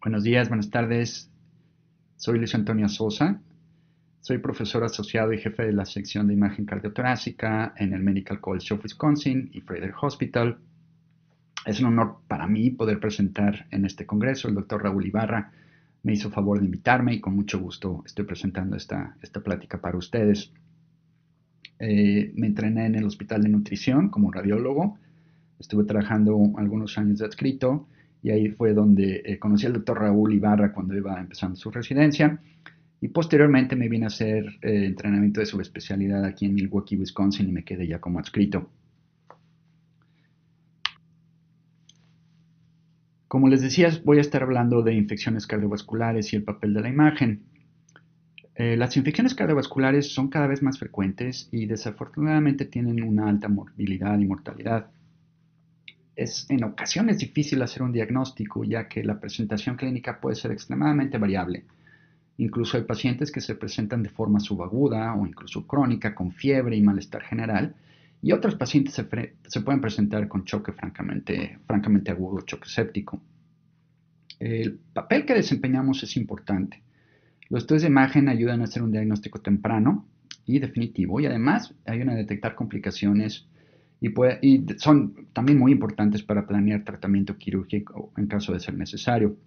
Buenos días, buenas tardes. Soy Luis Antonio Sosa. Soy profesor asociado y jefe de la sección de imagen cardiotorácica en el Medical College of Wisconsin y Frederick Hospital. Es un honor para mí poder presentar en este congreso. El doctor Raúl Ibarra me hizo favor de invitarme y con mucho gusto estoy presentando esta plática para ustedes. Me entrené en el Hospital de Nutrición como radiólogo. Estuve trabajando algunos años de adscrito y ahí fue donde conocí al doctor Raúl Ibarra cuando iba empezando su residencia. Y posteriormente me vine a hacer entrenamiento de subespecialidad aquí en Milwaukee, Wisconsin, y me quedé ya como adscrito. Como les decía, voy a estar hablando de infecciones cardiovasculares y el papel de la imagen. Las infecciones cardiovasculares son cada vez más frecuentes y desafortunadamente tienen una alta morbilidad y mortalidad. Es en ocasiones difícil hacer un diagnóstico, ya que la presentación clínica puede ser extremadamente variable. Incluso hay pacientes que se presentan de forma subaguda o incluso crónica, con fiebre y malestar general, y otros pacientes se pueden presentar con choque francamente agudo, choque séptico. El papel que desempeñamos es importante. Los estudios de imagen ayudan a hacer un diagnóstico temprano y definitivo, y además ayudan a detectar complicaciones y son también muy importantes para planear tratamiento quirúrgico en caso de ser necesario.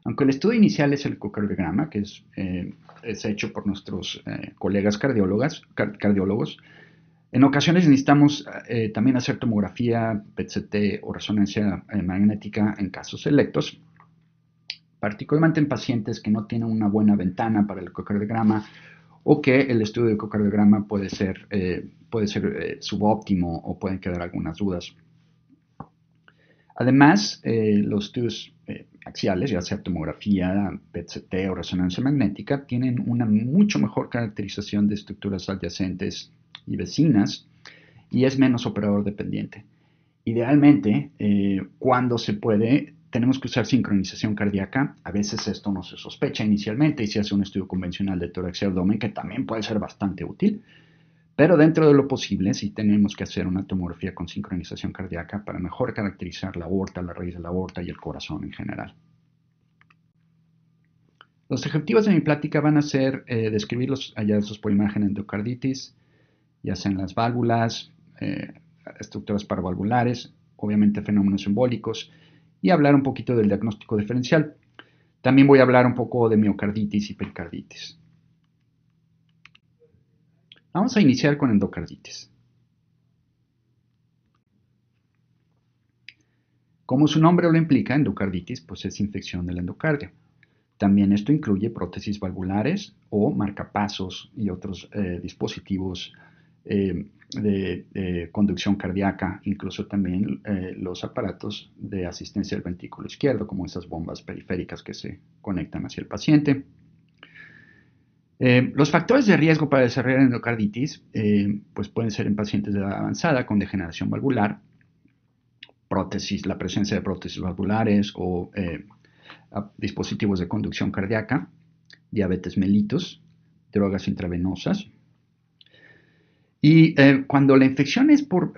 Aunque el estudio inicial es el ecocardiograma, que es hecho por nuestros colegas cardiólogos, en ocasiones necesitamos también hacer tomografía, PET-CT o resonancia magnética en casos selectos, particularmente en pacientes que no tienen una buena ventana para el ecocardiograma o que el estudio de ecocardiograma puede ser subóptimo o pueden quedar algunas dudas. Además, los estudios axiales, ya sea tomografía, PET-CT o resonancia magnética, tienen una mucho mejor caracterización de estructuras adyacentes y vecinas y es menos operador dependiente. Idealmente, cuando se puede, tenemos que usar sincronización cardíaca. A veces esto no se sospecha inicialmente y se hace un estudio convencional de tórax y abdomen, que también puede ser bastante útil. Pero dentro de lo posible, sí tenemos que hacer una tomografía con sincronización cardíaca para mejor caracterizar la aorta, la raíz de la aorta y el corazón en general. Los objetivos de mi plática van a ser describir los hallazgos por imagen de endocarditis, ya sean las válvulas, estructuras paravalvulares, obviamente fenómenos embólicos, y hablar un poquito del diagnóstico diferencial. También voy a hablar un poco de miocarditis y pericarditis. Vamos a iniciar con endocarditis. Como su nombre lo implica, endocarditis pues es infección del endocardio. También esto incluye prótesis valvulares o marcapasos y otros dispositivos de conducción cardíaca, incluso también los aparatos de asistencia del ventrículo izquierdo, como esas bombas periféricas que se conectan hacia el paciente. Los factores de riesgo para desarrollar endocarditis pues pueden ser en pacientes de edad avanzada con degeneración valvular, la presencia de prótesis valvulares o dispositivos de conducción cardíaca, diabetes mellitus, drogas intravenosas. Y cuando la infección es por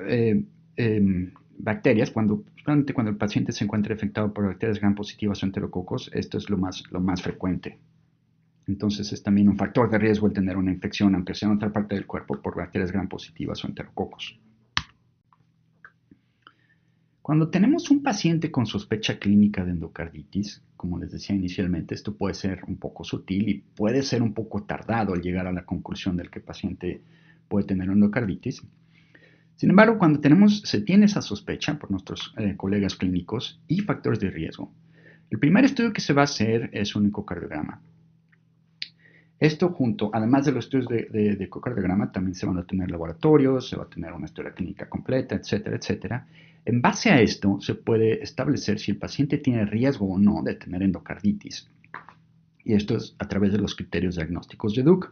bacterias, cuando el paciente se encuentra infectado por bacterias gram positivas o enterococos, esto es lo más frecuente. Entonces es también un factor de riesgo el tener una infección, aunque sea en otra parte del cuerpo, por bacterias gram positivas o enterococos. Cuando tenemos un paciente con sospecha clínica de endocarditis, como les decía inicialmente, esto puede ser un poco sutil y puede ser un poco tardado al llegar a la conclusión del que el paciente puede tener endocarditis. Sin embargo, cuando se tiene esa sospecha por nuestros colegas clínicos y factores de riesgo, el primer estudio que se va a hacer es un ecocardiograma. Esto además de los estudios de ecocardiograma, también se van a tener laboratorios, se va a tener una historia clínica completa, etcétera, etcétera. En base a esto, se puede establecer si el paciente tiene riesgo o no de tener endocarditis. Y esto es a través de los criterios diagnósticos de Duke.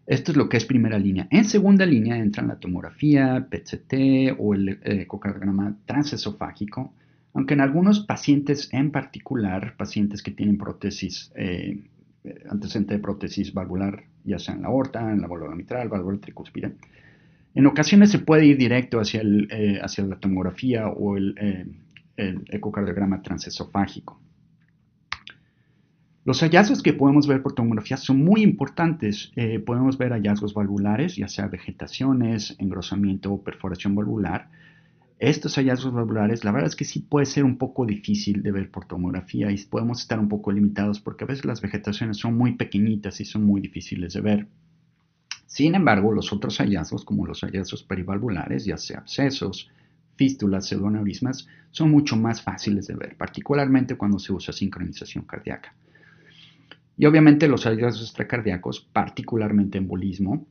Esto es lo que es primera línea. En segunda línea entran la tomografía, PET-CT o el ecocardiograma transesofágico, aunque en algunos pacientes en particular, pacientes que tienen prótesis, antecedente de prótesis valvular, ya sea en la aorta, en la válvula mitral, válvula tricúspide, en ocasiones se puede ir directo hacia la tomografía o el ecocardiograma transesofágico. Los hallazgos que podemos ver por tomografía son muy importantes. Podemos ver hallazgos valvulares, ya sea vegetaciones, engrosamiento o perforación valvular. Estos hallazgos valvulares, la verdad es que sí puede ser un poco difícil de ver por tomografía y podemos estar un poco limitados porque a veces las vegetaciones son muy pequeñitas y son muy difíciles de ver. Sin embargo, los otros hallazgos, como los hallazgos perivalvulares, ya sea abscesos, fístulas, pseudoaneurismas, son mucho más fáciles de ver, particularmente cuando se usa sincronización cardíaca. Y obviamente los hallazgos extracardíacos, particularmente embolismo,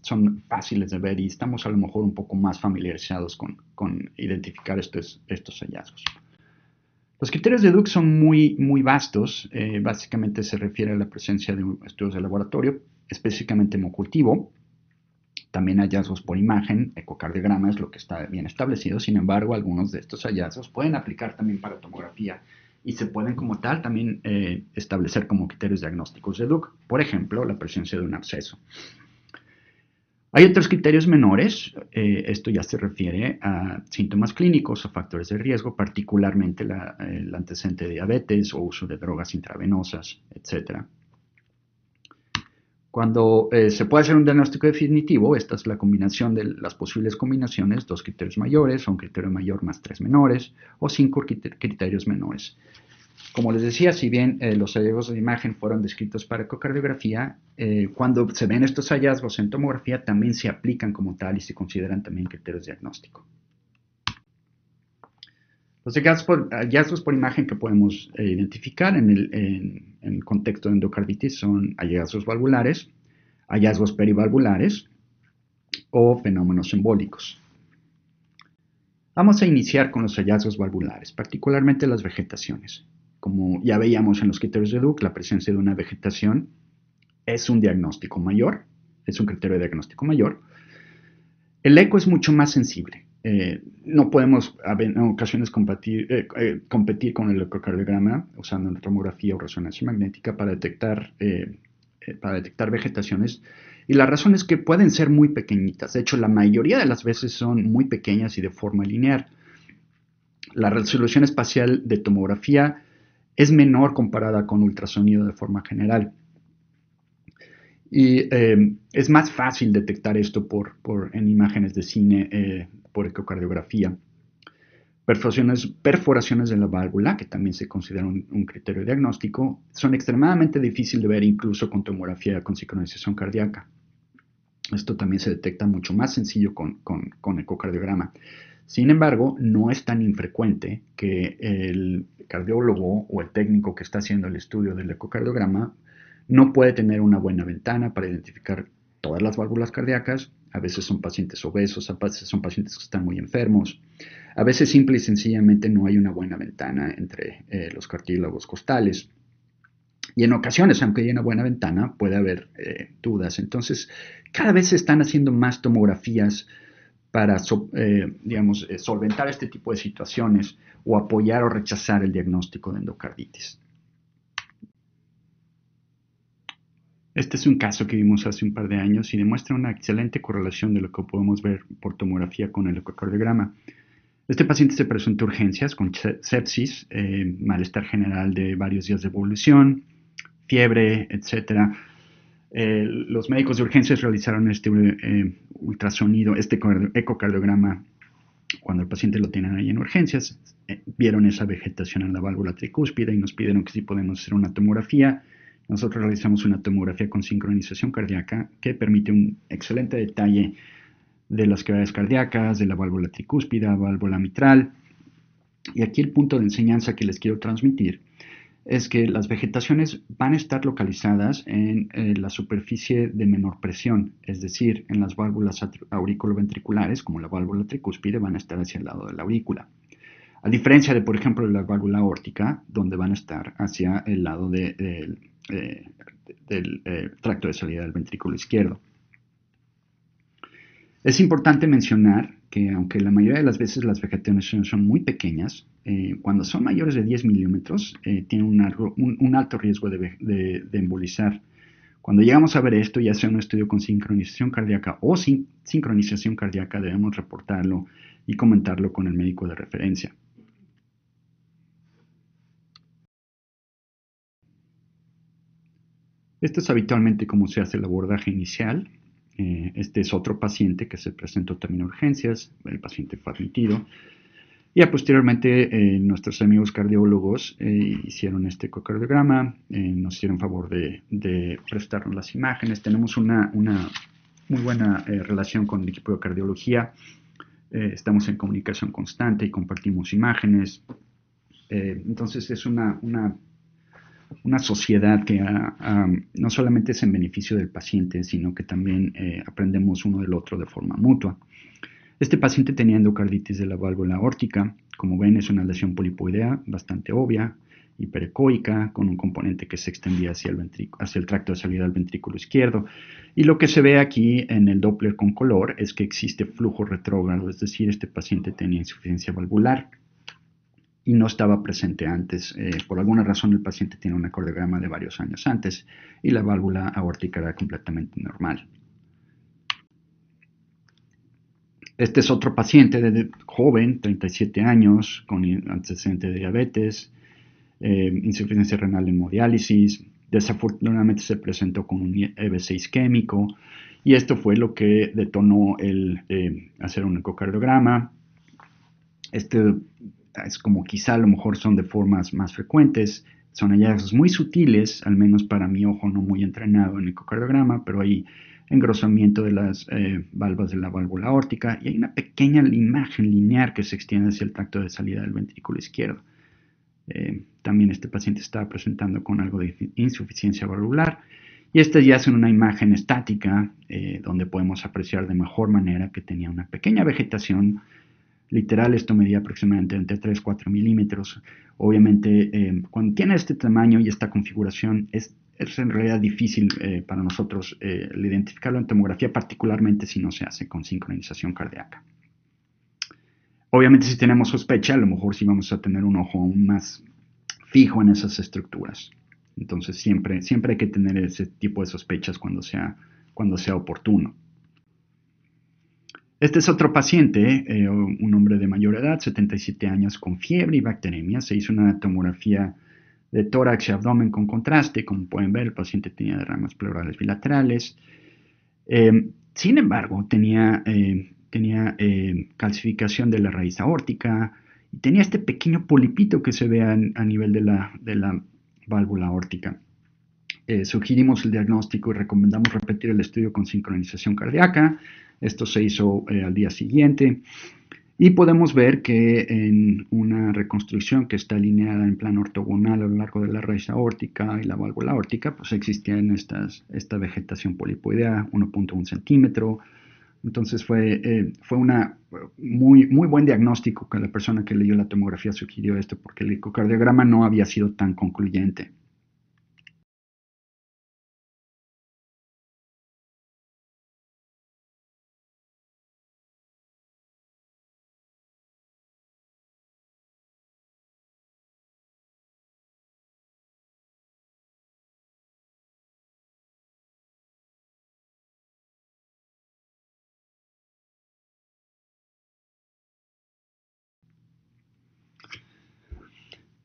son fáciles de ver y estamos a lo mejor un poco más familiarizados con identificar estos hallazgos. Los criterios de Duke son muy vastos. Básicamente se refiere a la presencia de estudios de laboratorio, específicamente hemocultivo, también hallazgos por imagen, ecocardiograma es lo que está bien establecido. Sin embargo, algunos de estos hallazgos pueden aplicar también para tomografía y se pueden como tal también establecer como criterios diagnósticos de Duke. Por ejemplo, la presencia de un absceso. Hay otros criterios menores, esto ya se refiere a síntomas clínicos o factores de riesgo, particularmente el antecedente de diabetes o uso de drogas intravenosas, etc. Cuando se puede hacer un diagnóstico definitivo, esta es la combinación de las posibles combinaciones, dos criterios mayores, o un criterio mayor más tres menores, o cinco criterios menores. Como les decía, si bien los hallazgos de imagen fueron descritos para ecocardiografía, cuando se ven estos hallazgos en tomografía también se aplican como tal y se consideran también criterios diagnósticos. Los hallazgos por imagen que podemos identificar en el contexto de endocarditis son hallazgos valvulares, hallazgos perivalvulares o fenómenos embólicos. Vamos a iniciar con los hallazgos valvulares, particularmente las vegetaciones. Como ya veíamos en los criterios de Duke, la presencia de una vegetación es un diagnóstico mayor, es un criterio de diagnóstico mayor. El eco es mucho más sensible. No podemos en ocasiones competir con el ecocardiograma usando la tomografía o resonancia magnética para detectar vegetaciones. Y la razón es que pueden ser muy pequeñitas. De hecho, la mayoría de las veces son muy pequeñas y de forma lineal. La resolución espacial de tomografía es menor comparada con ultrasonido de forma general. Y es más fácil detectar esto en imágenes de cine por ecocardiografía. Perforaciones de la válvula, que también se considera un criterio diagnóstico, son extremadamente difíciles de ver incluso con tomografía con sincronización cardíaca. Esto también se detecta mucho más sencillo con ecocardiograma. Sin embargo, no es tan infrecuente que el cardiólogo o el técnico que está haciendo el estudio del ecocardiograma no puede tener una buena ventana para identificar todas las válvulas cardíacas. A veces son pacientes obesos, a veces son pacientes que están muy enfermos. A veces simple y sencillamente no hay una buena ventana entre los cartílagos costales. Y en ocasiones, aunque haya una buena ventana, puede haber dudas. Entonces, cada vez se están haciendo más tomografías para, solventar este tipo de situaciones o apoyar o rechazar el diagnóstico de endocarditis. Este es un caso que vimos hace un par de años y demuestra una excelente correlación de lo que podemos ver por tomografía con el ecocardiograma. Este paciente se presentó a urgencias con sepsis, malestar general de varios días de evolución, fiebre, etc. Los médicos de urgencias realizaron este ultrasonido, este ecocardiograma cuando el paciente lo tienen ahí en urgencias. Vieron esa vegetación en la válvula tricúspide y nos pidieron que si podemos hacer una tomografía. Nosotros realizamos una tomografía con sincronización cardíaca que permite un excelente detalle de las cavidades cardíacas, de la válvula tricúspide, válvula mitral. Y aquí el punto de enseñanza que les quiero transmitir es que las vegetaciones van a estar localizadas en la superficie de menor presión, es decir, en las válvulas auriculoventriculares, como la válvula tricúspide, van a estar hacia el lado de la aurícula. A diferencia de, por ejemplo, la válvula aórtica, donde van a estar hacia el lado del tracto de salida del ventrículo izquierdo. Es importante mencionar que aunque la mayoría de las veces las vegetaciones son muy pequeñas, cuando son mayores de 10 milímetros tienen un alto riesgo de embolizar. Cuando llegamos a ver esto, ya sea un estudio con sincronización cardíaca o sin sincronización cardíaca, debemos reportarlo y comentarlo con el médico de referencia. Esto es habitualmente como se hace el abordaje inicial. Este es otro paciente que se presentó también a urgencias, el paciente fue admitido. Ya posteriormente nuestros amigos cardiólogos hicieron este ecocardiograma, nos hicieron favor de prestarnos las imágenes. Tenemos una muy buena relación con el equipo de cardiología. Estamos en comunicación constante y compartimos imágenes. Entonces es una sociedad que no solamente es en beneficio del paciente, sino que también aprendemos uno del otro de forma mutua. Este paciente tenía endocarditis de la válvula aórtica. Como ven, es una lesión polipoidea bastante obvia, hiperecoica, con un componente que se extendía hacia el tracto de salida del ventrículo izquierdo. Y lo que se ve aquí en el Doppler con color es que existe flujo retrógrado, es decir, este paciente tenía insuficiencia valvular y no estaba presente antes. Por alguna razón el paciente tiene un ecocardiograma de varios años antes y la válvula aórtica era completamente normal. Este es otro paciente joven, 37 años, con antecedente de diabetes, insuficiencia renal en hemodiálisis. Desafortunadamente se presentó con un EBC isquémico y esto fue lo que detonó el hacer un ecocardiograma. Este es como quizá a lo mejor son de formas más frecuentes, son hallazgos muy sutiles, al menos para mi ojo no muy entrenado en ecocardiograma, pero hay engrosamiento de las valvas de la válvula aórtica y hay una pequeña imagen lineal que se extiende hacia el tracto de salida del ventrículo izquierdo. También este paciente estaba presentando con algo de insuficiencia valvular y esta ya es una imagen estática donde podemos apreciar de mejor manera que tenía una pequeña vegetación literal. Esto medía aproximadamente entre 3 y 4 milímetros. Obviamente cuando tiene este tamaño y esta configuración es en realidad difícil para nosotros identificarlo en tomografía, particularmente si no se hace con sincronización cardíaca. Obviamente si tenemos sospecha, a lo mejor sí vamos a tener un ojo aún más fijo en esas estructuras. Entonces siempre hay que tener ese tipo de sospechas cuando sea oportuno. Este es otro paciente, un hombre de mayor edad, 77 años, con fiebre y bacteremia. Se hizo una tomografía de tórax y abdomen con contraste. Como pueden ver, el paciente tenía derrames pleurales bilaterales. Sin embargo, tenía calcificación de la raíz aórtica y tenía este pequeño polipito que se ve a nivel de la válvula aórtica. Sugerimos el diagnóstico y recomendamos repetir el estudio con sincronización cardíaca. Esto se hizo al día siguiente y podemos ver que en una reconstrucción que está alineada en plano ortogonal a lo largo de la raíz aórtica y la válvula aórtica, pues existía esta vegetación polipoidea, 1.1 centímetro. Entonces fue una muy buen diagnóstico que la persona que leyó la tomografía sugirió esto, porque el ecocardiograma no había sido tan concluyente.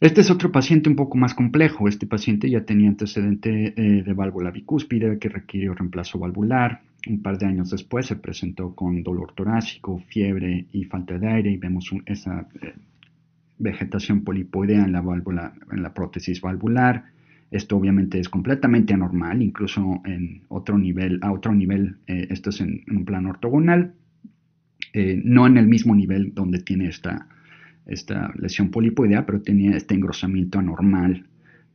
Este es otro paciente un poco más complejo. Este paciente ya tenía antecedente de válvula bicúspide que requirió reemplazo valvular. Un par de años después se presentó con dolor torácico, fiebre y falta de aire y vemos esa vegetación polipoidea en la válvula, en la prótesis valvular. Esto obviamente es completamente anormal, incluso a otro nivel, esto es en un plano ortogonal, no en el mismo nivel donde tiene esta lesión polipoidea, pero tenía este engrosamiento anormal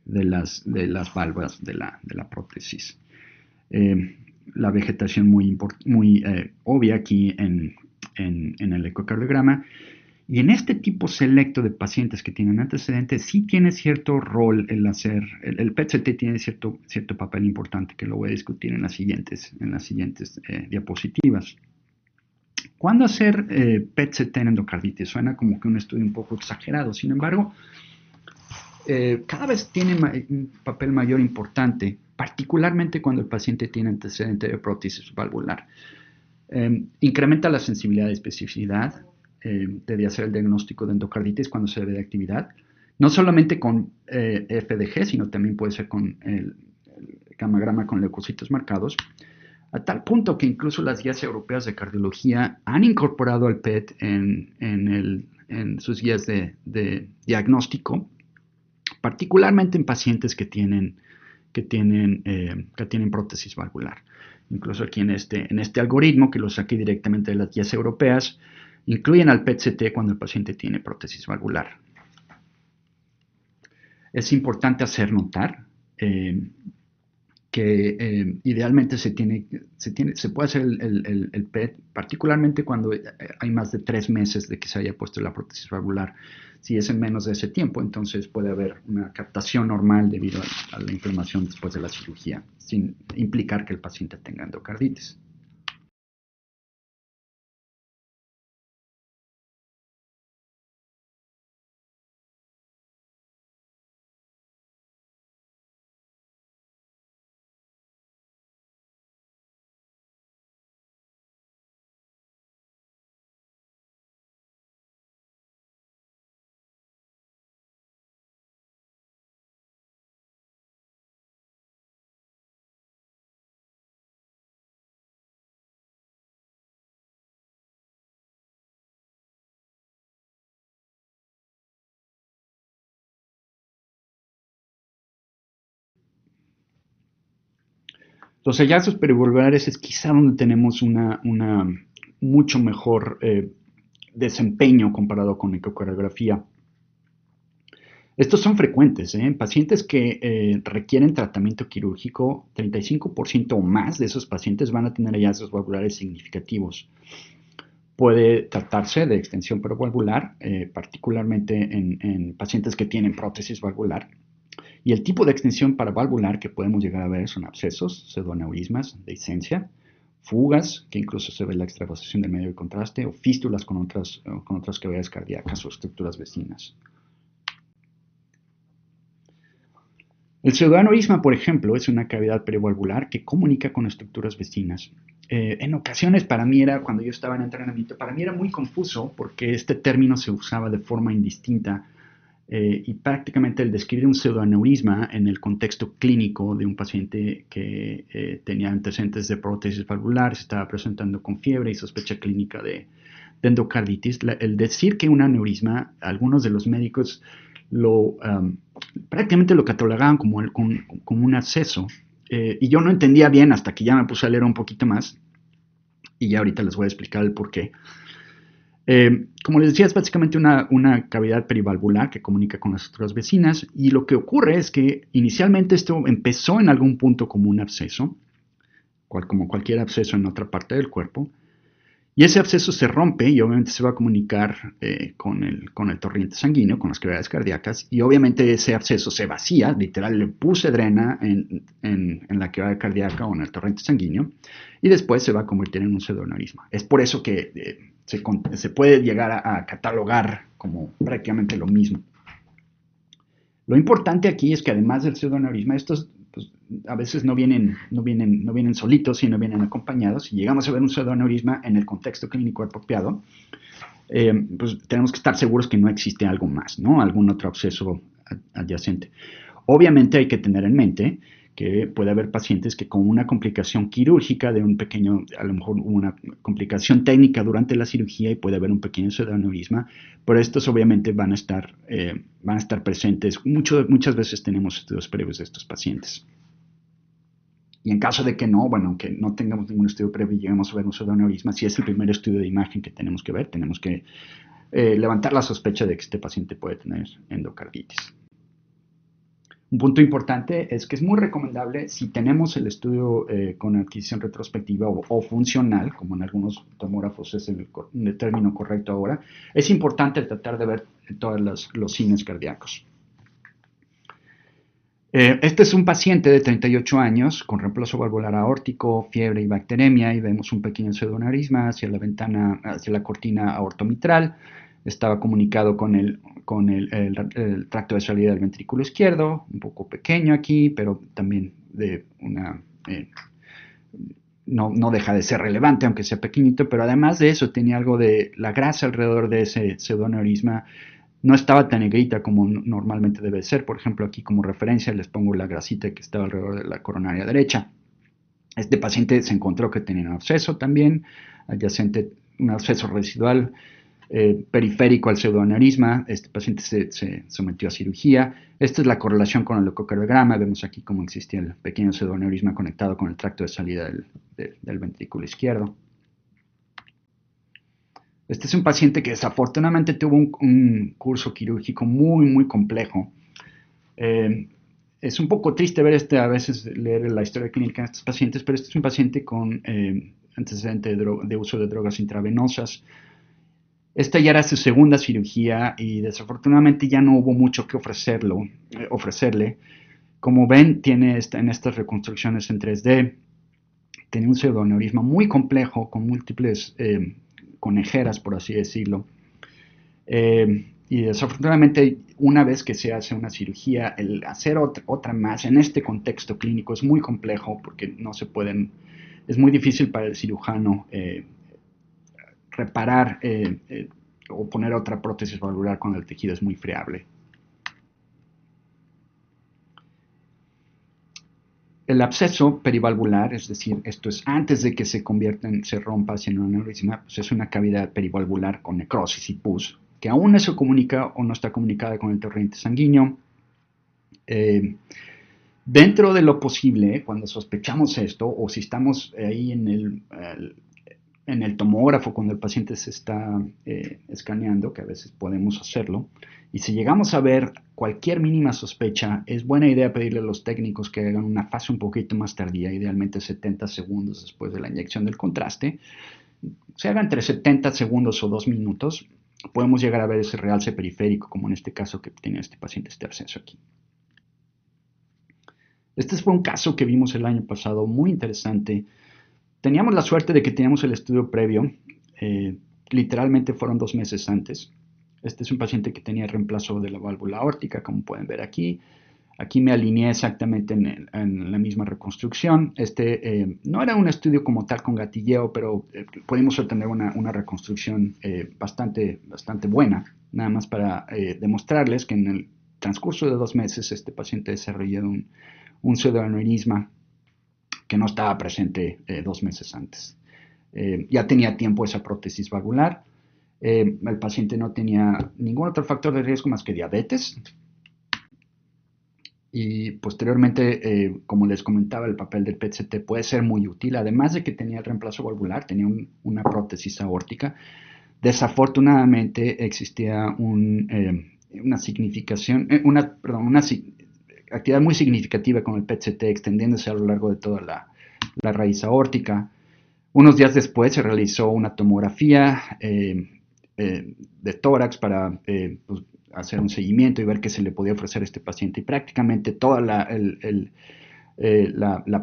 de las valvas de la prótesis. La vegetación muy obvia aquí en el ecocardiograma. Y en este tipo selecto de pacientes que tienen antecedentes, sí tiene cierto rol el PET-CT tiene cierto papel importante que lo voy a discutir en las siguientes diapositivas. ¿Cuándo hacer PET-CT en endocarditis? Suena como que un estudio un poco exagerado. Sin embargo, cada vez tiene un papel mayor importante, particularmente cuando el paciente tiene antecedente de prótesis valvular. Incrementa la sensibilidad y especificidad de hacer el diagnóstico de endocarditis cuando se ve de actividad. No solamente con FDG, sino también puede ser con gammagrama con leucocitos marcados, a tal punto que incluso las guías europeas de cardiología han incorporado al PET en sus guías de diagnóstico, particularmente en pacientes que tienen prótesis valvular. Incluso aquí en este algoritmo, que lo saqué directamente de las guías europeas, incluyen al PET-CT cuando el paciente tiene prótesis valvular. Es importante hacer notar que idealmente se puede hacer el PET, particularmente cuando hay más de 3 meses de que se haya puesto la prótesis valvular. Si es en menos de ese tiempo, entonces puede haber una captación normal debido a la inflamación después de la cirugía, sin implicar que el paciente tenga endocarditis. Los hallazgos perivalvulares es quizá donde tenemos una mucho mejor desempeño comparado con ecocardiografía. Estos son frecuentes, en pacientes que requieren tratamiento quirúrgico, 35% o más de esos pacientes van a tener hallazgos valvulares significativos. Puede tratarse de extensión perivalvular, particularmente en pacientes que tienen prótesis valvular. Y el tipo de extensión paravalvular que podemos llegar a ver son abscesos, pseudoaneurismas, dehiscencia, fugas, que incluso se ve la extravasación del medio de contraste, o fístulas con otras cavidades cardíacas o estructuras vecinas. El pseudoaneurisma, por ejemplo, es una cavidad perivalvular que comunica con estructuras vecinas. En ocasiones cuando yo estaba en entrenamiento, para mí era muy confuso porque este término se usaba de forma indistinta y prácticamente el describir un pseudoaneurisma en el contexto clínico de un paciente que tenía antecedentes de prótesis valvular, se estaba presentando con fiebre y sospecha clínica de endocarditis, el decir que un aneurisma, algunos de los médicos prácticamente lo catalogaban como un absceso, y yo no entendía bien hasta que ya me puse a leer un poquito más, y ya ahorita les voy a explicar el porqué. Como les decía, es básicamente una cavidad perivalvular que comunica con las estructuras vecinas, y lo que ocurre es que inicialmente esto empezó en algún punto como un absceso, como cualquier absceso en otra parte del cuerpo, y ese absceso se rompe y obviamente se va a comunicar con el torrente sanguíneo, con las cavidades cardíacas, y obviamente ese absceso se vacía, literal le puse drena en la cavidad cardíaca o en el torrente sanguíneo, y después se va a convertir en un pseudoaneurisma. Es por eso que se puede llegar a catalogar como prácticamente lo mismo. Lo importante aquí es que además del pseudoaneurisma, estos pues, a veces no vienen solitos, sino vienen acompañados. Si llegamos a ver un pseudoaneurisma en el contexto clínico apropiado, pues tenemos que estar seguros que no existe algo más, ¿no? Algún otro absceso adyacente. Obviamente hay que tener en mente que puede haber pacientes que con una complicación quirúrgica de un pequeño, a lo mejor una complicación técnica durante la cirugía y puede haber un pequeño pseudoaneurisma, pero estos obviamente van a estar presentes. Muchas veces tenemos estudios previos de estos pacientes. Y en caso de que no, que no tengamos ningún estudio previo y lleguemos a ver un pseudoaneurisma, si es el primer estudio de imagen que tenemos que ver, tenemos que levantar la sospecha de que este paciente puede tener endocarditis. Un punto importante es que es muy recomendable, si tenemos el estudio con adquisición retrospectiva o funcional, como en algunos tomógrafos es el término correcto ahora, es importante tratar de ver todos los signos cardíacos. Este es un paciente de 38 años con reemplazo valvular aórtico, fiebre y bacteremia, y vemos un pequeño pseudoaneurisma hacia la cortina aortomitral. Estaba comunicado con el tracto de salida del ventrículo izquierdo, un poco pequeño aquí, pero también no deja de ser relevante, aunque sea pequeñito, pero además de eso tenía algo de la grasa alrededor de ese pseudoaneurisma, No estaba tan negrita como normalmente debe ser. Por ejemplo, aquí como referencia les pongo la grasita que estaba alrededor de la coronaria derecha. Este paciente se encontró que tenía un absceso también, adyacente, un absceso residual periférico al pseudoaneurisma. Este paciente se sometió a cirugía. Esta es la correlación con el ecocardiograma. Vemos aquí cómo existía el pequeño pseudoaneurisma conectado con el tracto de salida del ventrículo izquierdo. Este es un paciente que desafortunadamente tuvo un curso quirúrgico muy complejo. Es un poco triste ver a veces leer la historia clínica de estos pacientes, pero este es un paciente con antecedente de uso de drogas intravenosas. Esta ya era su segunda cirugía y desafortunadamente ya no hubo mucho que ofrecerle. Como ven, tiene en estas reconstrucciones en 3D, tiene un pseudoaneurisma muy complejo con múltiples conejeras, por así decirlo. Y desafortunadamente, una vez que se hace una cirugía, el hacer otra más en este contexto clínico es muy complejo porque no se pueden, es muy difícil para el cirujano reparar o poner otra prótesis valvular cuando el tejido es muy friable. El absceso perivalvular, es decir, esto es antes de que se rompa hacia un aneurisma, pues es una cavidad perivalvular con necrosis y pus, que aún no se comunica o no está comunicada con el torrente sanguíneo. Dentro de lo posible, cuando sospechamos esto, o si estamos ahí en el tomógrafo cuando el paciente se está escaneando, que a veces podemos hacerlo, y si llegamos a ver cualquier mínima sospecha, es buena idea pedirle a los técnicos que hagan una fase un poquito más tardía, idealmente 70 segundos después de la inyección del contraste. Se haga entre 70 segundos o 2 minutos, podemos llegar a ver ese realce periférico, como en este caso que tiene este paciente, este absceso aquí. Este fue un caso que vimos el año pasado, muy interesante. Teníamos la suerte de que teníamos el estudio previo, literalmente fueron 2 meses antes. Este es un paciente que tenía reemplazo de la válvula aórtica, como pueden ver aquí. Aquí me alineé exactamente en la misma reconstrucción. No era un estudio como tal con gatilleo, pero pudimos obtener una reconstrucción bastante buena, nada más para demostrarles que en el transcurso de 2 meses este paciente desarrolló un pseudoaneurisma que no estaba presente 2 meses antes. Ya tenía tiempo esa prótesis valvular. El paciente no tenía ningún otro factor de riesgo más que diabetes. Y posteriormente, como les comentaba, el papel del PET-CT puede ser muy útil. Además de que tenía el reemplazo valvular, tenía una prótesis aórtica. Desafortunadamente existía una actividad muy significativa con el PET-CT extendiéndose a lo largo de toda la raíz aórtica. Unos días después se realizó una tomografía de tórax para pues, hacer un seguimiento y ver qué se le podía ofrecer a este paciente. Y prácticamente toda la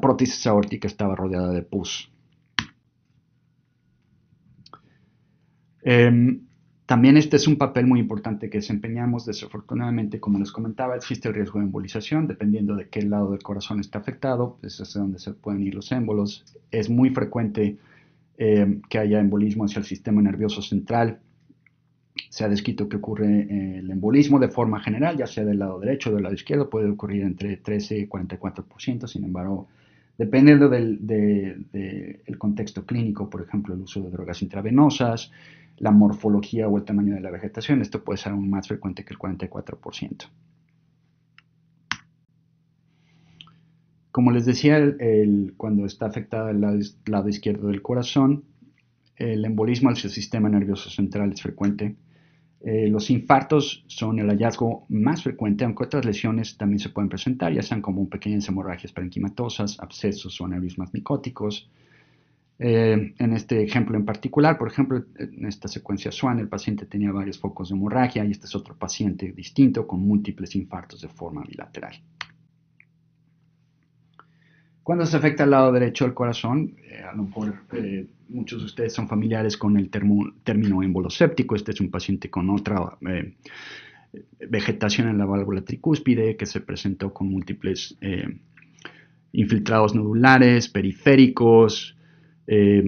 prótesis aórtica estaba rodeada de pus. También este es un papel muy importante que desempeñamos. Desafortunadamente, como les comentaba, existe el riesgo de embolización, dependiendo de qué lado del corazón está afectado, pues es donde se pueden ir los émbolos. Es muy frecuente que haya embolismo hacia el sistema nervioso central. Se ha descrito que ocurre el embolismo de forma general, ya sea del lado derecho o del lado izquierdo, puede ocurrir entre 13 y 44%, sin embargo, dependiendo del contexto clínico, por ejemplo, el uso de drogas intravenosas, la morfología o el tamaño de la vegetación, esto puede ser aún más frecuente que el 44%. Como les decía, cuando está afectado el lado izquierdo del corazón, el embolismo hacia el sistema nervioso central es frecuente. Los infartos son el hallazgo más frecuente, aunque otras lesiones también se pueden presentar, ya sean como pequeñas hemorragias parenquimatosas, abscesos o aneurismas micóticos. En este ejemplo en particular, por ejemplo, en esta secuencia SWAN, el paciente tenía varios focos de hemorragia y este es otro paciente distinto con múltiples infartos de forma bilateral. Cuando se afecta al lado derecho del corazón, a lo mejor muchos de ustedes son familiares con el término emboloséptico. Este es un paciente con otra vegetación en la válvula tricúspide que se presentó con múltiples infiltrados nodulares, periféricos,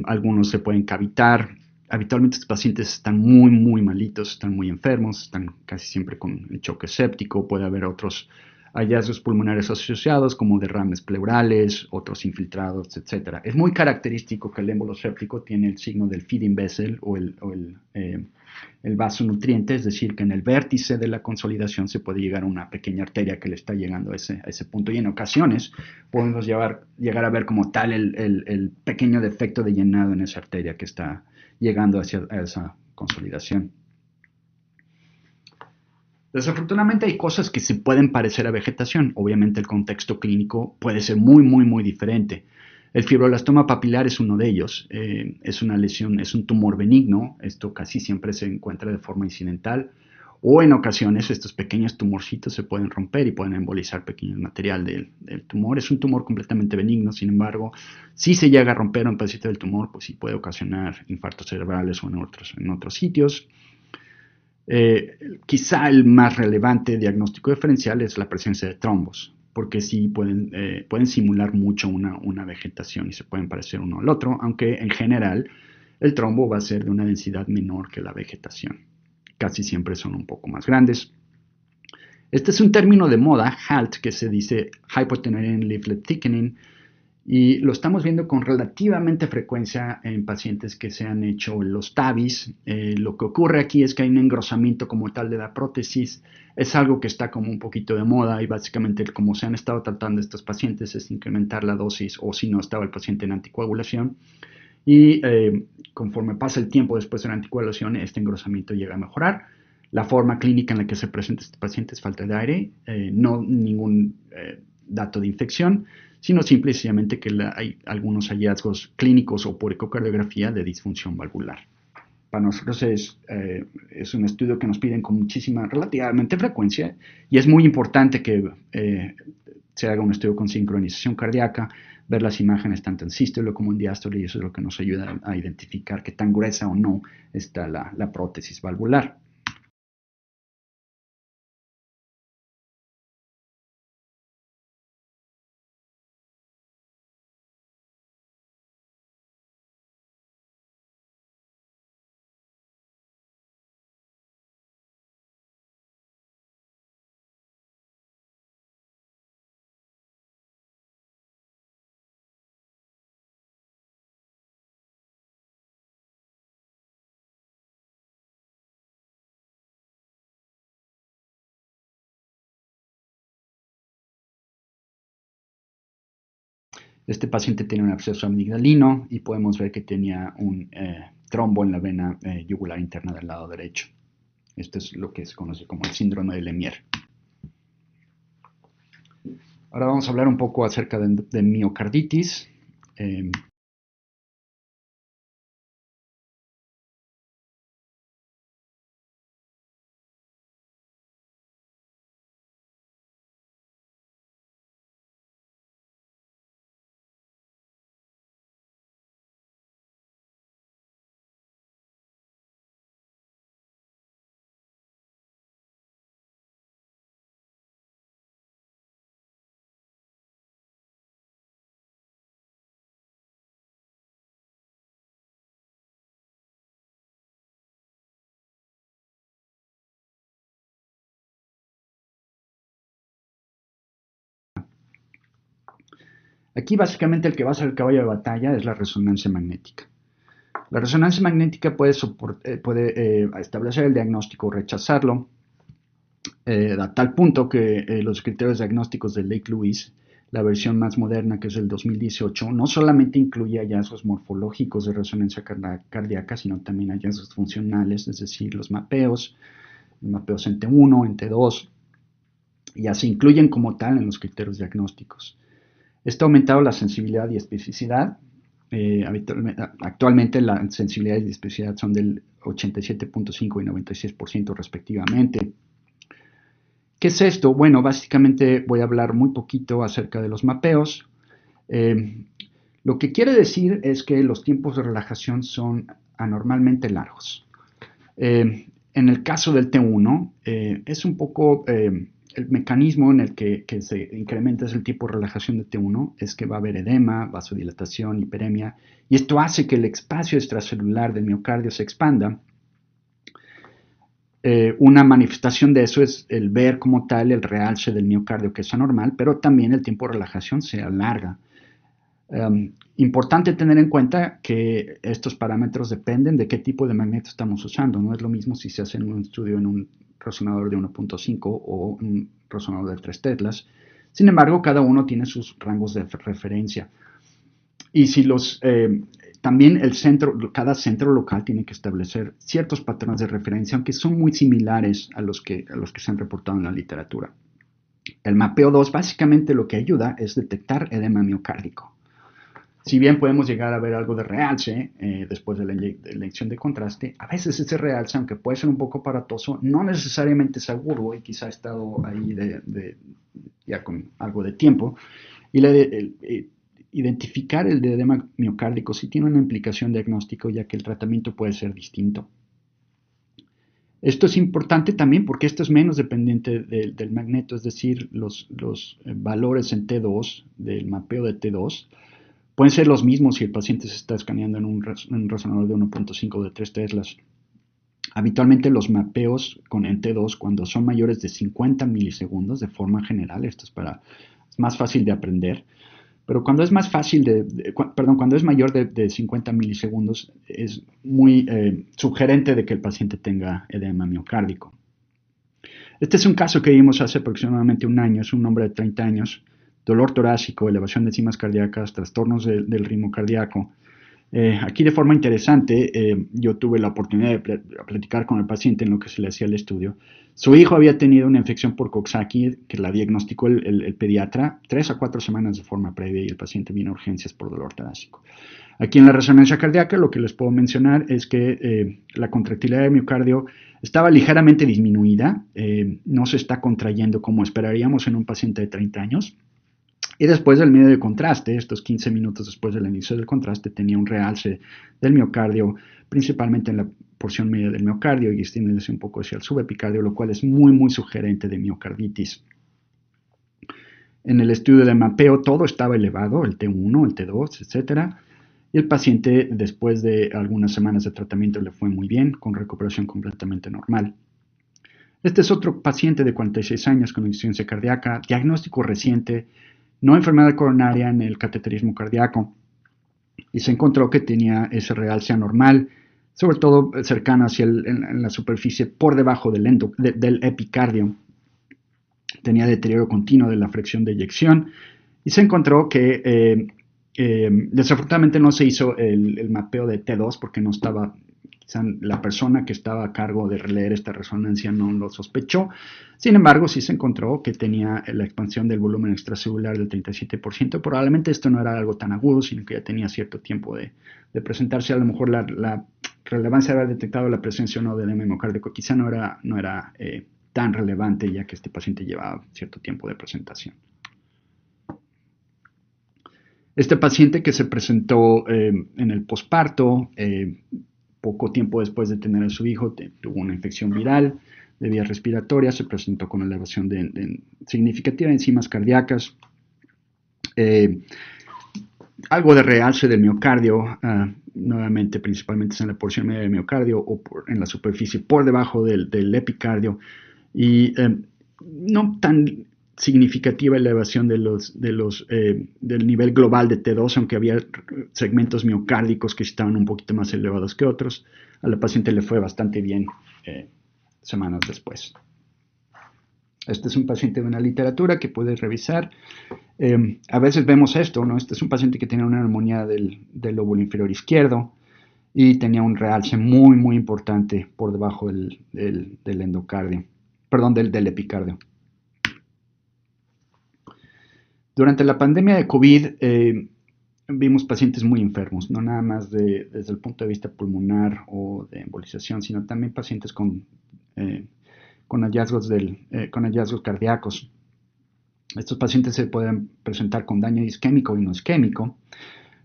algunos se pueden cavitar. Habitualmente estos pacientes están muy, muy malitos, están muy enfermos, están casi siempre con el choque séptico, puede haber otros hallazgos pulmonares asociados como derrames pleurales, otros infiltrados, etc. Es muy característico que el émbolo séptico tiene el signo del feeding vessel el vaso nutriente, es decir, que en el vértice de la consolidación se puede llegar a una pequeña arteria que le está llegando a ese punto, y en ocasiones podemos llegar a ver como tal el pequeño defecto de llenado en esa arteria que está llegando hacia esa consolidación. Desafortunadamente hay cosas que se pueden parecer a vegetación. Obviamente el contexto clínico puede ser muy, muy, muy diferente. El fibroblastoma papilar es uno de ellos. Es una lesión, es un tumor benigno. Esto casi siempre se encuentra de forma incidental. O en ocasiones estos pequeños tumorcitos se pueden romper y pueden embolizar pequeño material del tumor. Es un tumor completamente benigno, sin embargo, si se llega a romper un pedacito del tumor, pues sí puede ocasionar infartos cerebrales o en otros sitios. Quizá el más relevante diagnóstico diferencial es la presencia de trombos, porque sí pueden simular mucho una vegetación y se pueden parecer uno al otro, aunque en general el trombo va a ser de una densidad menor que la vegetación. Casi siempre son un poco más grandes. Este es un término de moda, HALT, que se dice Hypotenonine Leaflet Thickening, y lo estamos viendo con relativamente frecuencia en pacientes que se han hecho los TAVIs. Lo que ocurre aquí es que hay un engrosamiento como tal de la prótesis. Es algo que está como un poquito de moda y básicamente como se han estado tratando estos pacientes es incrementar la dosis, o si no estaba el paciente en anticoagulación. Y conforme pasa el tiempo después de la anticoagulación, este engrosamiento llega a mejorar. La forma clínica en la que se presenta este paciente es falta de aire, no ningún dato de infección, sino simple y sencillamente que hay algunos hallazgos clínicos o por ecocardiografía de disfunción valvular. Para nosotros es un estudio que nos piden con muchísima, relativamente frecuencia, y es muy importante que se haga un estudio con sincronización cardíaca, ver las imágenes tanto en sístole como en diástole, y eso es lo que nos ayuda a identificar qué tan gruesa o no está la prótesis valvular. Este paciente tiene un absceso amigdalino y podemos ver que tenía un trombo en la vena yugular interna del lado derecho. Esto es lo que se conoce como el síndrome de Lemierre. Ahora vamos a hablar un poco acerca de miocarditis. Aquí básicamente el que va a ser el caballo de batalla es la resonancia magnética. La resonancia magnética puede establecer el diagnóstico o rechazarlo, a tal punto que los criterios diagnósticos de Lake Lewis, la versión más moderna, que es el 2018, no solamente incluye hallazgos morfológicos de resonancia cardíaca, sino también hallazgos funcionales, es decir, los mapeos en T1, en T2, ya se incluyen como tal en los criterios diagnósticos. Esto ha aumentado la sensibilidad y especificidad. Actualmente la sensibilidad y especificidad son del 87.5 y 96% respectivamente. ¿Qué es esto? Bueno, básicamente voy a hablar muy poquito acerca de los mapeos. Lo que quiere decir es que los tiempos de relajación son anormalmente largos. En el caso del T1, es un poco el mecanismo en el que se incrementa el tipo de relajación de T1 es que va a haber edema, vasodilatación, hiperemia, y esto hace que el espacio extracelular del miocardio se expanda. Una manifestación de eso es el ver como tal el realce del miocardio, que es anormal, pero también el tiempo de relajación se alarga. Importante tener en cuenta que estos parámetros dependen de qué tipo de magneto estamos usando. No es lo mismo si se hace un estudio en un resonador de 1.5 o un resonador de 3 teslas. Sin embargo, cada uno tiene sus rangos de referencia. Y si también cada centro local tiene que establecer ciertos patrones de referencia, aunque son muy similares a los que se han reportado en la literatura. El mapeo 2 básicamente lo que ayuda es detectar edema miocárdico. Si bien podemos llegar a ver algo de realce después de la inyección de contraste, a veces ese realce, aunque puede ser un poco aparatoso, no necesariamente es agudo y quizá ha estado ahí ya con algo de tiempo. Y identificar el edema miocárdico sí tiene una implicación diagnóstica, ya que el tratamiento puede ser distinto. Esto es importante también porque esto es menos dependiente del magneto, es decir, los valores en T2 del mapeo de T2 pueden ser los mismos si el paciente se está escaneando en un resonador de 1.5 de 3 teslas. Habitualmente los mapeos con T2 cuando son mayores de 50 milisegundos, de forma general, esto es más fácil de aprender, pero cuando es cuando es mayor de 50 milisegundos es muy sugerente de que el paciente tenga edema miocárdico. Este es un caso que vimos hace aproximadamente un año, es un hombre de 30 años, dolor torácico, elevación de enzimas cardíacas, trastornos del ritmo cardíaco. Aquí de forma interesante, yo tuve la oportunidad de platicar con el paciente en lo que se le hacía el estudio. Su hijo había tenido una infección por Coxsackie que la diagnosticó el pediatra 3 a 4 semanas de forma previa y el paciente vino a urgencias por dolor torácico. Aquí en la resonancia cardíaca lo que les puedo mencionar es que la contractilidad del miocardio estaba ligeramente disminuida, no se está contrayendo como esperaríamos en un paciente de 30 años. Y después del medio de contraste, estos 15 minutos después del inicio del contraste, tenía un realce del miocardio, principalmente en la porción media del miocardio y extendiéndose un poco hacia el subepicardio, lo cual es muy, muy sugerente de miocarditis. En el estudio de mapeo todo estaba elevado, el T1, el T2, etc. Y el paciente, después de algunas semanas de tratamiento, le fue muy bien, con recuperación completamente normal. Este es otro paciente de 46 años con insuficiencia cardíaca, diagnóstico reciente, no enfermedad coronaria en el cateterismo cardíaco, y se encontró que tenía ese realce anormal, sobre todo cercano hacia en la superficie por debajo del epicardio. Tenía deterioro continuo de la fracción de eyección y se encontró que desafortunadamente no se hizo el mapeo de T2 porque no estaba, quizá la persona que estaba a cargo de leer esta resonancia no lo sospechó. Sin embargo, sí se encontró que tenía la expansión del volumen extracelular del 37%. Probablemente esto no era algo tan agudo, sino que ya tenía cierto tiempo de presentarse. A lo mejor la relevancia de haber detectado la presencia o no de edema miocárdico quizá no era tan relevante, ya que este paciente llevaba cierto tiempo de presentación. Este paciente que se presentó en el posparto, poco tiempo después de tener a su hijo, tuvo una infección viral de vías respiratorias, se presentó con elevación significativa de enzimas cardíacas, algo de realce del miocardio, nuevamente principalmente en la porción media del miocardio o en la superficie por debajo del epicardio, y no tan significativa elevación del nivel global de T2, aunque había segmentos miocárdicos que estaban un poquito más elevados que otros. A la paciente le fue bastante bien semanas después. Este es un paciente de una literatura que puedes revisar. A veces vemos esto, ¿no? Este es un paciente que tenía una neumonía del lóbulo inferior izquierdo y tenía un realce muy, muy importante por debajo del endocardio, perdón, del epicardio. Durante la pandemia de COVID vimos pacientes muy enfermos, no nada más desde el punto de vista pulmonar o de embolización, sino también pacientes con hallazgos cardíacos. Estos pacientes se pueden presentar con daño isquémico y no isquémico.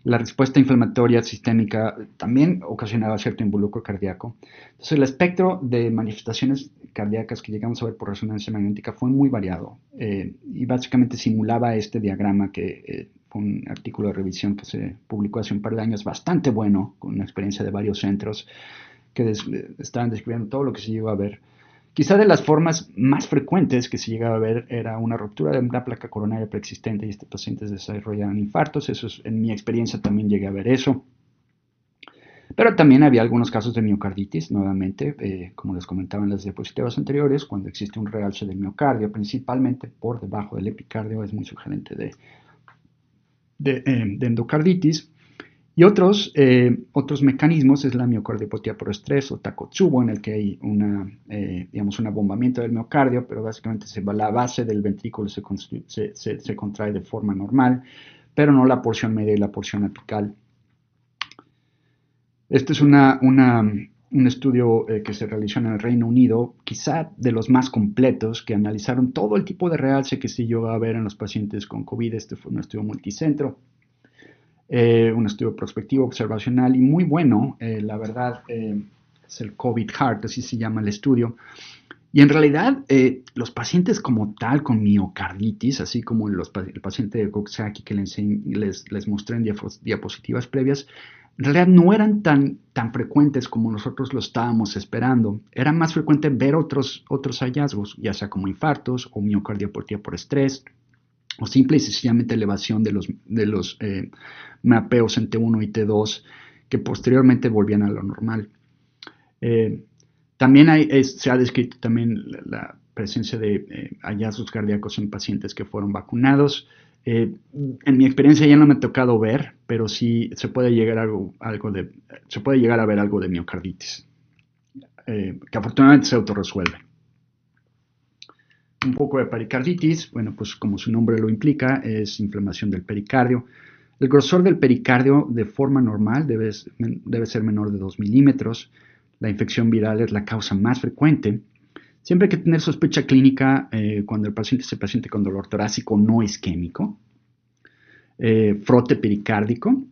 La respuesta inflamatoria sistémica también ocasionaba cierto involucro cardíaco. Entonces, el espectro de manifestaciones cardíacas que llegamos a ver por resonancia magnética fue muy variado y básicamente simulaba este diagrama que fue un artículo de revisión que se publicó hace un par de años, bastante bueno, con una experiencia de varios centros que estaban describiendo todo lo que se llegó a ver. Quizá de las formas más frecuentes que se llegaba a ver era una ruptura de una placa coronaria preexistente y estos pacientes desarrollaban infartos. Eso es, en mi experiencia también llegué a ver eso. Pero también había algunos casos de miocarditis, nuevamente, como les comentaba en las diapositivas anteriores, cuando existe un realce del miocardio, principalmente por debajo del epicardio, es muy sugerente de endocarditis. Y otros mecanismos es la miocardiopatía por estrés o Takotsubo, en el que hay digamos, un abombamiento del miocardio, pero básicamente la base del ventrículo se contrae de forma normal, pero no la porción media y la porción apical. Este es un estudio que se realizó en el Reino Unido, quizá de los más completos, que analizaron todo el tipo de realce que se llegó a ver en los pacientes con COVID. Este fue un estudio multicentro. Un estudio prospectivo observacional y muy bueno, la verdad, es el COVID Heart, así se llama el estudio. Y en realidad, los pacientes como tal con miocarditis, así como el paciente de Coxsackie que les mostré en diapositivas previas, en realidad no eran tan frecuentes como nosotros lo estábamos esperando. Era más frecuente ver otros hallazgos, ya sea como infartos o miocardiopatía por estrés, o simple y sencillamente elevación de los mapeos en T1 y T2 que posteriormente volvían a lo normal. También se ha descrito también la presencia de hallazgos cardíacos en pacientes que fueron vacunados. En mi experiencia ya no me ha tocado ver, pero sí se puede llegar a ver algo de miocarditis, que afortunadamente se autorresuelve. Un poco de pericarditis, bueno, pues como su nombre lo implica, es inflamación del pericardio. El grosor del pericardio de forma normal debe ser menor de 2 milímetros. La infección viral es la causa más frecuente. Siempre hay que tener sospecha clínica cuando el paciente es el paciente con dolor torácico no isquémico. Frote pericárdico.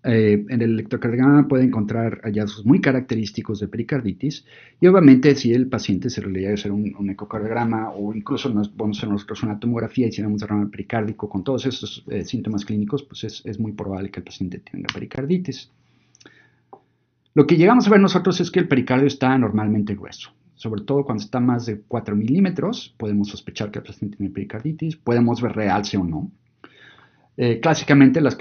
En el electrocardiograma puede encontrar hallazgos muy característicos de pericarditis y obviamente si el paciente se realiza hacer un ecocardiograma o incluso nos vamos a hacer nosotros una tomografía y hiciéramos derrame pericárdico con todos esos síntomas clínicos, pues es muy probable que el paciente tenga pericarditis. Lo que llegamos a ver nosotros es que el pericardio está normalmente grueso, sobre todo cuando está más de 4 milímetros, podemos sospechar que el paciente tiene pericarditis, podemos ver realce o no. Clásicamente las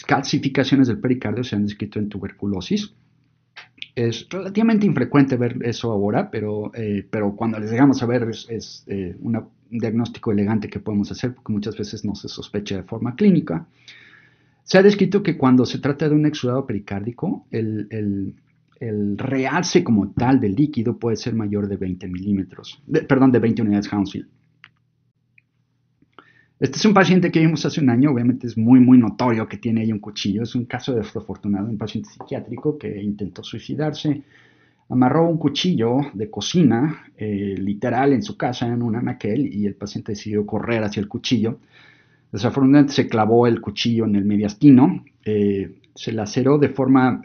calcificaciones del pericardio se han descrito en tuberculosis. Es relativamente infrecuente ver eso ahora, pero cuando les llegamos a ver es un diagnóstico elegante que podemos hacer porque muchas veces no se sospecha de forma clínica. Se ha descrito que cuando se trata de un exudado pericárdico, el realce como tal del líquido puede ser mayor de 20 milímetros, de 20 unidades Hounsfield. Este es un paciente que vimos hace un año, obviamente es muy notorio que tiene ahí un cuchillo, es un caso desafortunado, un paciente psiquiátrico que intentó suicidarse, amarró un cuchillo de cocina, literal en su casa, en un anaquel, y el paciente decidió correr hacia el cuchillo. Desafortunadamente se clavó el cuchillo en el mediastino, se laceró de forma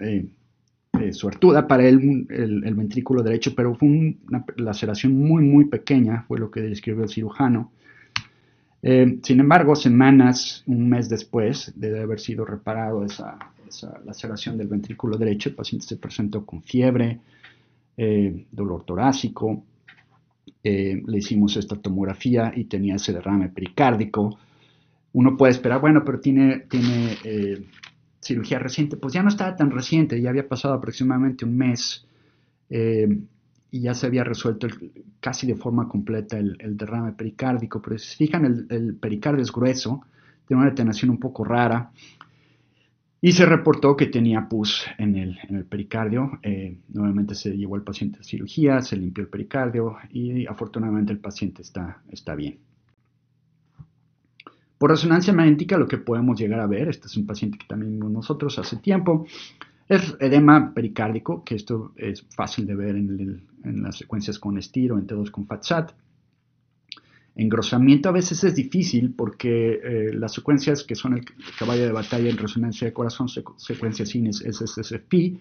suertuda para él el ventrículo derecho, pero fue una laceración muy pequeña, fue lo que describió el cirujano. Sin embargo, un mes después de haber sido reparado esa laceración del ventrículo derecho, el paciente se presentó con fiebre, dolor torácico, le hicimos esta tomografía y tenía ese derrame pericárdico. Uno puede esperar, bueno, pero tiene cirugía reciente. Pues ya no estaba tan reciente, ya había pasado aproximadamente un mes y ya se había resuelto casi de forma completa el derrame pericárdico. Pero si se fijan, el pericardio es grueso, tiene una determinación un poco rara y se reportó que tenía pus en el pericardio. Nuevamente se llevó al paciente a cirugía, se limpió el pericardio y afortunadamente el paciente está bien. Por resonancia magnética lo que podemos llegar a ver, este es un paciente que también vimos nosotros hace tiempo, es edema pericárdico, que esto es fácil de ver en las secuencias con STIR o en T2 con FATSAT. Engrosamiento a veces es difícil porque las secuencias que son el caballo de batalla en resonancia de corazón son secuencias sin SSFP,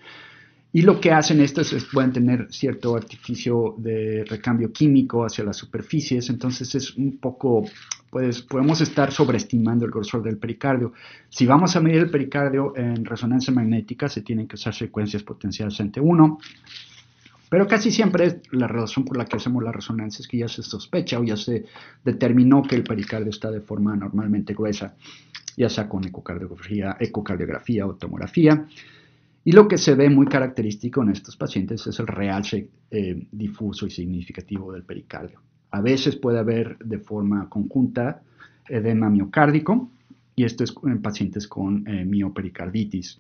y lo que hacen estas es pueden tener cierto artificio de recambio químico hacia las superficies, entonces es un poco, podemos estar sobreestimando el grosor del pericardio. Si vamos a medir el pericardio en resonancia magnética, se tienen que usar secuencias potenciales nt1, pero casi siempre la razón por la que hacemos la resonancia es que ya se sospecha o ya se determinó que el pericardio está de forma normalmente gruesa, ya sea con ecocardiografía o tomografía. Y lo que se ve muy característico en estos pacientes es el realce difuso y significativo del pericardio. A veces puede haber de forma conjunta edema miocárdico, y esto es en pacientes con miopericarditis.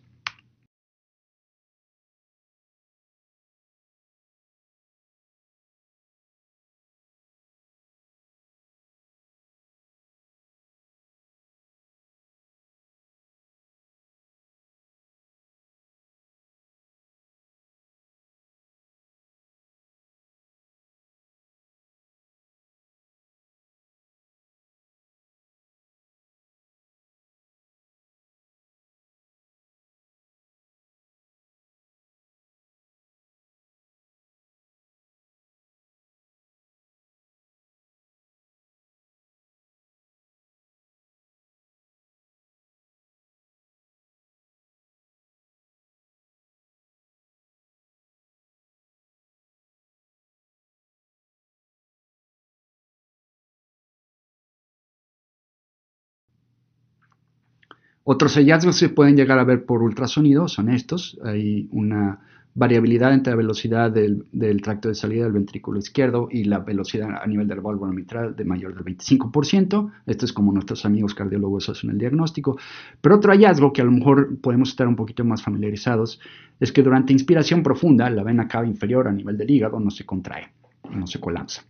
Otros hallazgos que se pueden llegar a ver por ultrasonido son estos. Hay una variabilidad entre la velocidad del tracto de salida del ventrículo izquierdo y la velocidad a nivel de la válvula mitral de mayor del 25%. Esto es como nuestros amigos cardiólogos hacen el diagnóstico. Pero otro hallazgo que a lo mejor podemos estar un poquito más familiarizados es que durante inspiración profunda la vena cava inferior a nivel del hígado no se contrae, no se colapsa.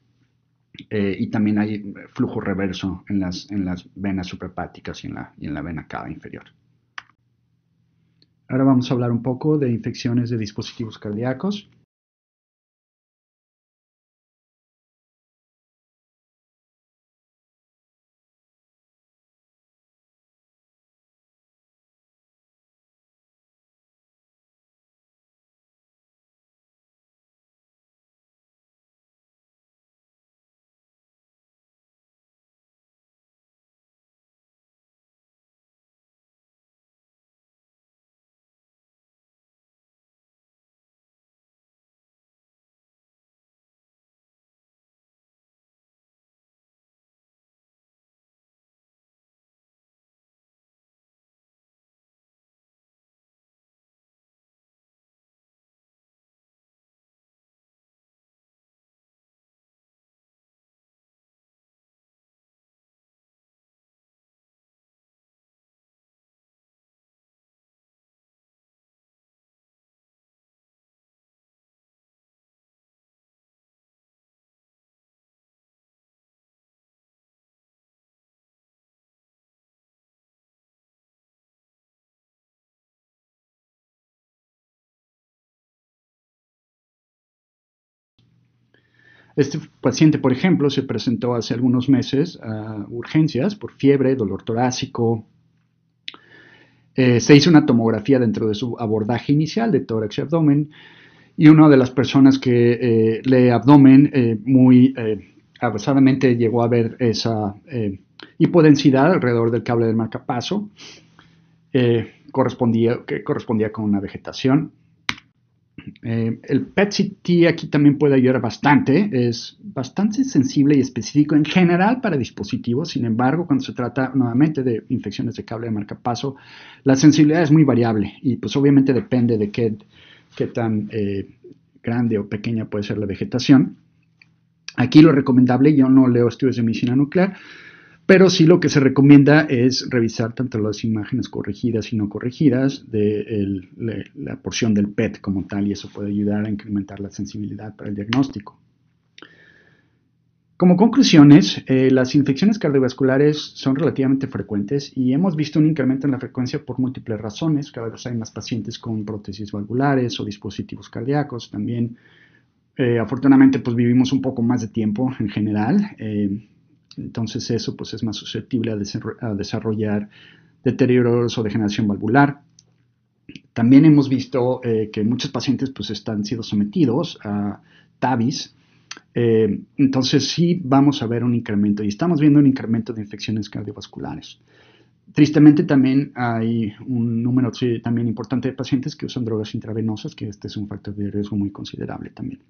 Y también hay flujo reverso en las venas suprahepáticas y en la vena cava inferior. Ahora vamos a hablar un poco de infecciones de dispositivos cardíacos. Este paciente, por ejemplo, se presentó hace algunos meses a urgencias por fiebre, dolor torácico. Se hizo una tomografía dentro de su abordaje inicial de tórax y abdomen, y una de las personas que lee abdomen muy avanzadamente llegó a ver esa hipodensidad alrededor del cable del marcapaso, que correspondía con una vegetación. El PET-CT aquí también puede ayudar bastante, es bastante sensible y específico en general para dispositivos. Sin embargo, cuando se trata nuevamente de infecciones de cable de marcapaso, la sensibilidad es muy variable y pues obviamente depende de qué tan grande o pequeña puede ser la vegetación. Aquí lo recomendable, yo no leo estudios de medicina nuclear, pero sí lo que se recomienda es revisar tanto las imágenes corregidas y no corregidas de la porción del PET como tal, y eso puede ayudar a incrementar la sensibilidad para el diagnóstico. Como conclusiones, las infecciones cardiovasculares son relativamente frecuentes y hemos visto un incremento en la frecuencia por múltiples razones. Cada vez hay más pacientes con prótesis valvulares o dispositivos cardíacos. También, afortunadamente, pues vivimos un poco más de tiempo en general. Entonces eso pues, es más susceptible a desarrollar deterioros o degeneración valvular. También hemos visto que muchos pacientes pues, están siendo sometidos a TAVIs. Entonces sí vamos a ver un incremento y estamos viendo un incremento de infecciones cardiovasculares. Tristemente también hay un número también importante de pacientes que usan drogas intravenosas, que este es un factor de riesgo muy considerable también.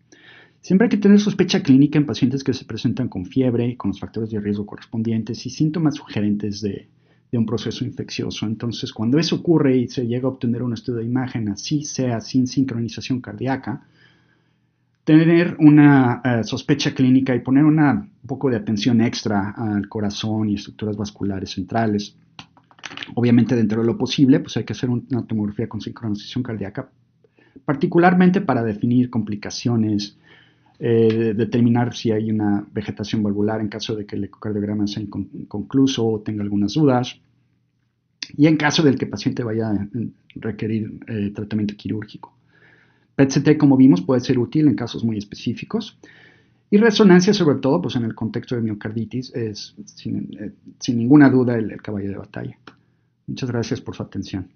Siempre hay que tener sospecha clínica en pacientes que se presentan con fiebre, con los factores de riesgo correspondientes y síntomas sugerentes de un proceso infeccioso. Entonces, cuando eso ocurre y se llega a obtener un estudio de imagen, así sea sin sincronización cardíaca, tener una sospecha clínica y poner un poco de atención extra al corazón y estructuras vasculares centrales. Obviamente, dentro de lo posible, pues hay que hacer una tomografía con sincronización cardíaca, particularmente para definir complicaciones, determinar si hay una vegetación valvular en caso de que el ecocardiograma sea inconcluso o tenga algunas dudas, y en caso de que el paciente vaya a requerir tratamiento quirúrgico. PET-CT, como vimos, puede ser útil en casos muy específicos. Y resonancia, sobre todo, pues en el contexto de miocarditis, es sin ninguna duda el caballo de batalla. Muchas gracias por su atención.